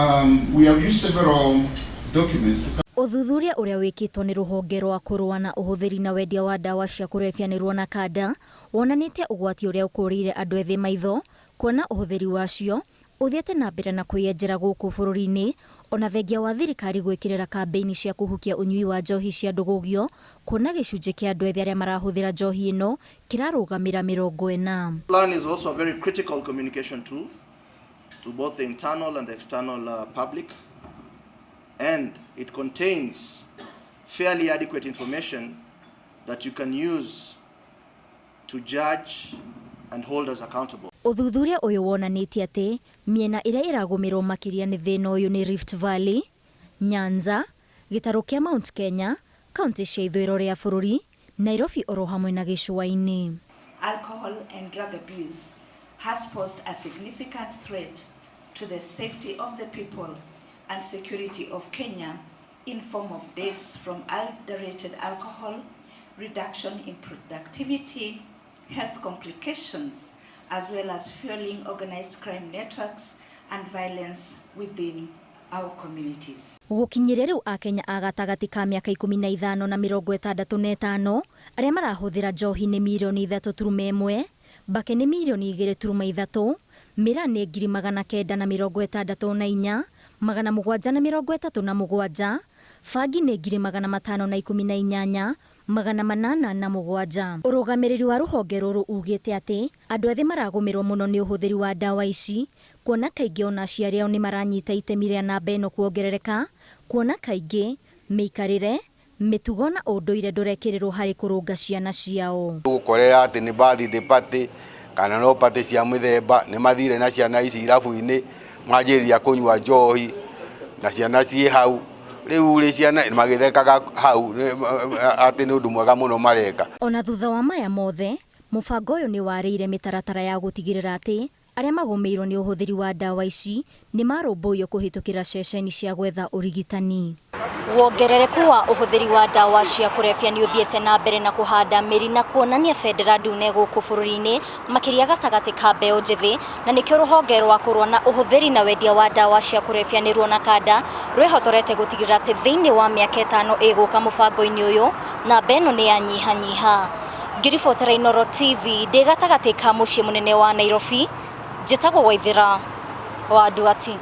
We have used several documents to... Uthuthuria uria wikitwo ni ruhonge rwa kurua na uhuthiri na wendia wa dawa cia kurebia ni rwo NACADA wonanitie ugwati uria ukurire andu ethi maitho kuona uhuthiri wacio uthiete na mbere na kwiyenjera guku bururi-ini ona thengia wa thirikari gwikirira kampeini cia kuhukia unyui wa njohi cia ndugugio kuona gicunji kia andu ethi aria marahuthira njohi ino kirarugamira 40. Plan is also a very critical communication tool to both the internal and external public, and it contains fairly adequate information that you can use to judge and hold us accountable. Uthuthuria uyu wonanitie ati miena iria iragumirwo makiria ni thina uyu ni Rift Valley, Nyanza, gitaro kia Mount Kenya, kaunti cia ithwiro ria bururi, Nairobi oro hamwe na gicua-ini. Alcohol and drug abuse has posed a significant threat to the safety of the people and security of Kenya in form of deaths from adulterated alcohol, reduction in productivity, health complications, as well as fueling organized crime networks and violence within our communities. Gukinyire riu Akenya agatagati ka miaka 15 na 65 aria marahuthira njohi ni milioni 3.1, Bake ni milioni 2.3, Mira ni 964, 737, Fagi ni 518, 807. Urugamiriri wa ruhonge ruru ugite ati andu ethi maragumirwo muno ni uhuthiri wa dawa ici kuona kaingi ona aciari ao ni maranyita itemi ria namba ino kuongerereka kuona kaingi miikarire mitugo na unduire ndurekirirwo hari kurunga ciana ciao. Gukorera ati ni birthday party kana no party cia mithemba ni mathire na ciana ici irabu-ini manjiriria kunywa njohi na ciana cie hau riu ri ciana magithekaga hau ati ni undu mwega muno mareka. Ona thutha wa maya mothe mubango uyu ni warire mitaratara ya gutigirira ati aria magumirwo ni uhuthiri wa dawa ici ni marumbuyo kuhitukira ceceni cia gwetha urigitani. Wongerereku wa uhuthiri wa dawa cia kurebia ni uthiete na mbere na kuhanda miri na kuonania bendera ndune guku bururi-ini makiria gatagati ka mbeu njithi na nikio ruhonge rwa kurua na uhuthiri na wendia wa dawa cia kurebia ni rwo NACADA rwehotorete gutigirira ati thiini wa miaka 5 iguka mubango-ini uyu na beno ni yanyihanyiha. Ngiribotera Inooro TV ndi gatagati ka mucii munene wa Nairobi, njitagwo Waithira wa Duati.